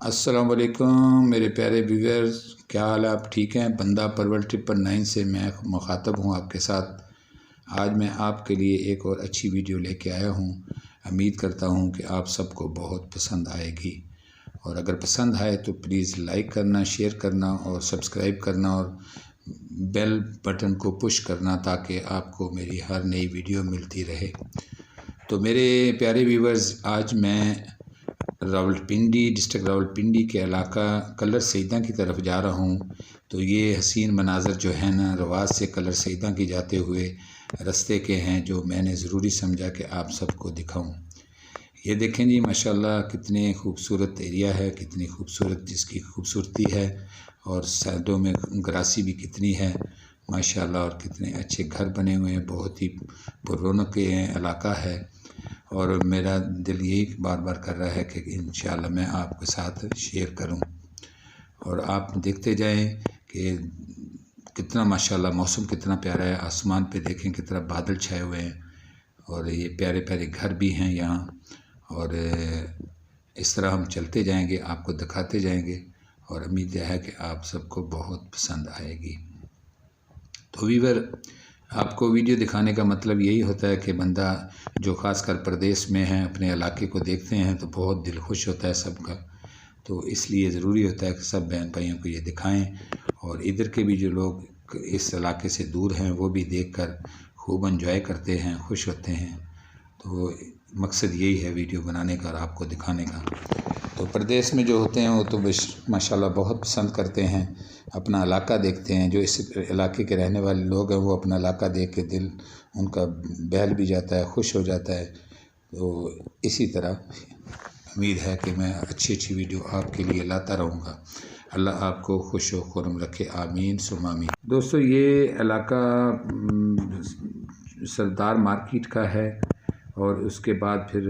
अस्सलाम वालेकुम मेरे प्यारे व्यूअर्स, क्या हाल है? आप ठीक हैं? बंदा परवल 999 से मैं मुखातब हूं आपके साथ। आज मैं आपके लिए एक और अच्छी वीडियो लेके आया हूं। उम्मीद करता हूं कि आप सबको बहुत पसंद आएगी, और अगर पसंद आए तो प्लीज़ लाइक करना, शेयर करना और सब्सक्राइब करना और बेल बटन को पुश करना, ताकि आपको मेरी हर नई वीडियो मिलती रहे। तो मेरे प्यारे व्यूअर्स, आज मैं रावलपिंडी डिस्ट्रिक्ट रावलपिंडी के इलाका कलर सईदा की तरफ जा रहा हूँ। तो ये हसीन मनाज़र जो है ना, रवाज से कलर सईदा की जाते हुए रास्ते के हैं, जो मैंने ज़रूरी समझा कि आप सबको दिखाऊं। ये देखें जी, माशाल्लाह कितने खूबसूरत एरिया है, कितनी खूबसूरत जिसकी खूबसूरती है, और साइडों में ग्रासी भी कितनी है माशाल्लाह, और कितने अच्छे घर बने हुए हैं। बहुत ही पुररौनक इलाका है, और मेरा दिल यही बार बार कर रहा है कि इंशाल्लाह मैं आपके साथ शेयर करूं, और आप देखते जाएं कि कितना माशाल्लाह मौसम कितना प्यारा है। आसमान पे देखें कितना बादल छाए हुए हैं, और ये प्यारे प्यारे घर भी हैं यहाँ। और इस तरह हम चलते जाएंगे, आपको दिखाते जाएंगे, और उम्मीद है कि आप सबको बहुत पसंद आएगी। तो वीवर, आपको वीडियो दिखाने का मतलब यही होता है कि बंदा जो ख़ासकर प्रदेश में है अपने इलाके को देखते हैं तो बहुत दिल खुश होता है सबका। तो इसलिए ज़रूरी होता है कि सब बहन भाइयों को ये दिखाएं, और इधर के भी जो लोग इस इलाके से दूर हैं वो भी देखकर खूब एंजॉय करते हैं, खुश होते हैं। तो मकसद यही है वीडियो बनाने का और आपको दिखाने का। तो प्रदेश में जो होते हैं वो तो माशाल्लाह बहुत पसंद करते हैं, अपना इलाका देखते हैं। जो इस इलाके के रहने वाले लोग हैं वो अपना इलाका देख के दिल उनका बहल भी जाता है, खुश हो जाता है। तो इसी तरह उम्मीद है कि मैं अच्छी अच्छी वीडियो आपके लिए लाता रहूँगा। अल्लाह आपको खुश व खुर्म रखे, आमीन सुम आमीन। दोस्तों, ये इलाका सरदार मार्केट का है, और उसके बाद फिर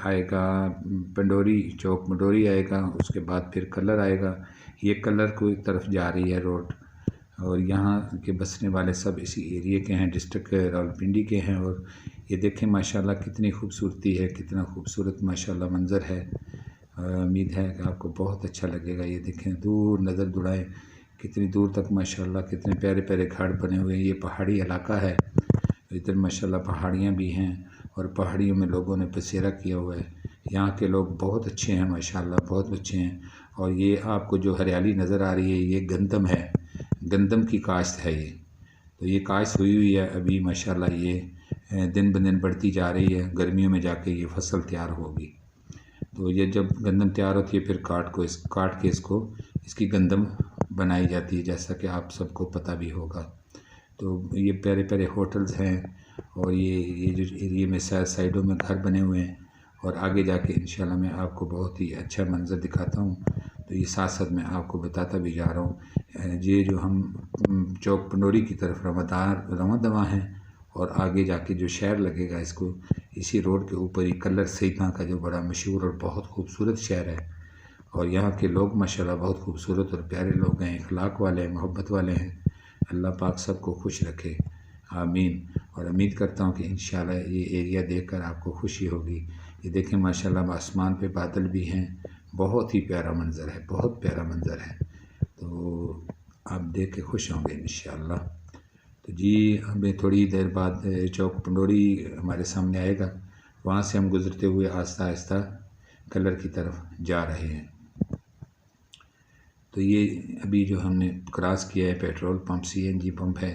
आएगा पंडोरी चौक, मंडोरी आएगा, उसके बाद फिर कलर आएगा। ये कलर को तरफ जा रही है रोड, और यहाँ के बसने वाले सब इसी एरिए के हैं, डिस्ट्रिक्ट रावलपिंडी के हैं। और ये देखें माशाल्लाह कितनी खूबसूरती है, कितना खूबसूरत माशाल्लाह मंज़र है। उम्मीद है कि आपको बहुत अच्छा लगेगा। ये देखें, दूर नज़र दुड़ाएं कितनी दूर तक माशाल्लाह कितने प्यारे प्यारे घर बने हुए हैं। ये पहाड़ी इलाका है, इधर माशाल्लाह पहाड़ियाँ भी हैं, और पहाड़ियों में लोगों ने बसेरा किया हुआ है। यहाँ के लोग बहुत अच्छे हैं माशाल्लाह, बहुत अच्छे हैं। और ये आपको जो हरियाली नज़र आ रही है, ये गंदम है, गंदम की काश्त है ये। तो ये काश्त हुई हुई है अभी माशाल्लाह, ये दिन ब दिन बढ़ती जा रही है। गर्मियों में जाके ये फसल तैयार होगी। तो ये जब गंदम तैयार होती है फिर काट के इसकी गंदम बनाई जाती है, जैसा कि आप सबको पता भी होगा। तो ये प्यारे प्यारे होटल्स हैं, और ये जो एरिए में साइडों में घर बने हुए हैं, और आगे जाके इंशाल्लाह मैं आपको बहुत ही अच्छा मंज़र दिखाता हूँ। तो ये साथ साथ मैं आपको बताता भी जा रहा हूँ। ये जो हम चौक पंडोरी की तरफ रवादवा हैं, और आगे जाके जो शहर लगेगा इसको, इसी रोड के ऊपर ही कलर सईदा का जो बड़ा मशहूर और बहुत खूबसूरत शहर है। और यहाँ के लोग माशाल्लाह बहुत खूबसूरत और प्यारे लोग हैं, अखलाक वाले हैं, मोहब्बत वाले हैं। अल्लाह पाक सबको खुश रखे, आमीन। और उम्मीद करता हूँ कि इंशाल्लाह ये एरिया देखकर आपको खुशी होगी। ये देखें माशाल्लाह आसमान पे बादल भी हैं, बहुत ही प्यारा मंज़र है, बहुत प्यारा मंज़र है। तो आप देख के खुश होंगे इंशाल्लाह। तो जी, हमें थोड़ी देर बाद चौक पंडोरी हमारे सामने आएगा, वहाँ से हम गुज़रते हुए आहिस्ता आहिस्ता कलर की तरफ जा रहे हैं। तो ये अभी जो हमने क्रॉस किया है पेट्रोल पंप, सीएनजी पंप है,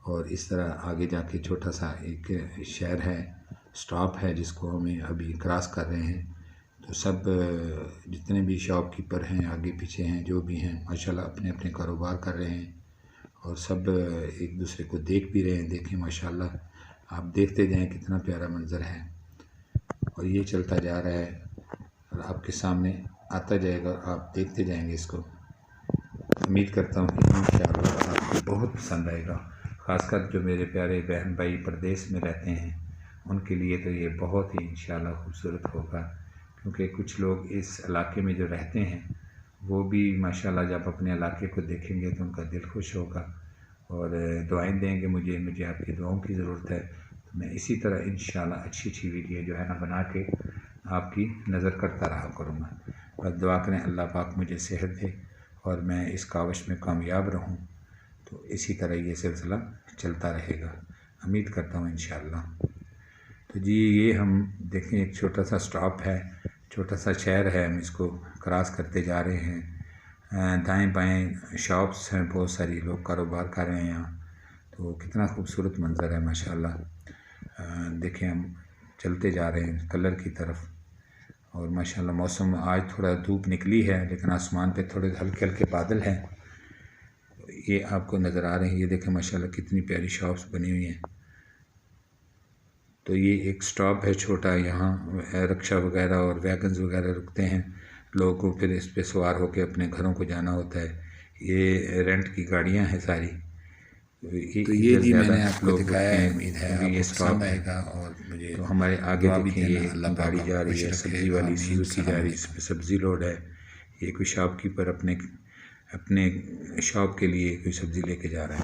और इस तरह आगे जाके छोटा सा एक शहर है, स्टॉप है, जिसको हमें अभी क्रॉस कर रहे हैं। तो सब जितने भी शॉपकीपर हैं आगे पीछे हैं, जो भी हैं माशाल्लाह अपने अपने कारोबार कर रहे हैं, और सब एक दूसरे को देख भी रहे हैं। देखें माशाल्लाह, आप देखते जाएं कितना प्यारा मंज़र है। और ये चलता जा रहा है और आपके सामने आता जाएगा, और आप देखते जाएंगे इसको। उम्मीद करता हूँ कि इंशाअल्लाह आपको बहुत पसंद आएगा। ख़ासकर जो मेरे प्यारे बहन भाई प्रदेश में रहते हैं उनके लिए तो ये बहुत ही इंशाअल्लाह खूबसूरत होगा, क्योंकि कुछ लोग इस इलाके में जो रहते हैं वो भी माशाल्लाह जब अपने इलाके को देखेंगे तो उनका दिल खुश होगा, और दुआएं देंगे। मुझे आपकी दुआओं की ज़रूरत है। तो मैं इसी तरह इंशाअल्लाह अच्छी अच्छी वीडियो जो है ना बना के आपकी नज़र करता रहा करूँगा। बस दुआ करें अल्लाह पाक मुझे सेहत दे और मैं इस काविश में कामयाब रहूं। तो इसी तरह ये सिलसिला चलता रहेगा, उम्मीद करता हूँ इंशाअल्लाह। तो जी ये हम देखें एक छोटा सा स्टॉप है, छोटा सा शहर है, हम इसको क्रॉस करते जा रहे हैं। दाएं बाएं शॉप्स हैं, बहुत सारी लोग कारोबार कर रहे हैं यहाँ। तो कितना खूबसूरत मंज़र है माशाल्लाह। देखें हम चलते जा रहे हैं कलर की तरफ और माशाल्लाह मौसम आज थोड़ा धूप निकली है लेकिन आसमान पे थोड़े हल्के हल्के बादल हैं, ये आपको नज़र आ रहे हैं। ये देखें माशाल्लाह कितनी प्यारी शॉप्स बनी हुई हैं। तो ये एक स्टॉप है छोटा, यहाँ रिक्शा वगैरह और वैगन्स वगैरह रुकते हैं, लोगों को फिर इस पे सवार होकर अपने घरों को जाना होता है। ये रेंट की गाड़ियाँ हैं सारी। तो ये जी मैंने आपको दिखाया है, उम्मीद है आपको पसंद आएगा। और मुझे तो हमारे आगे देखें ये गाड़ी जा रही है, सब्ज़ी वाली सुजुकी जा रही है, इसमें सब्ज़ी लोड है। ये कोई शॉपकीपर अपने शॉप के लिए कोई सब्ज़ी लेके जा रहा है।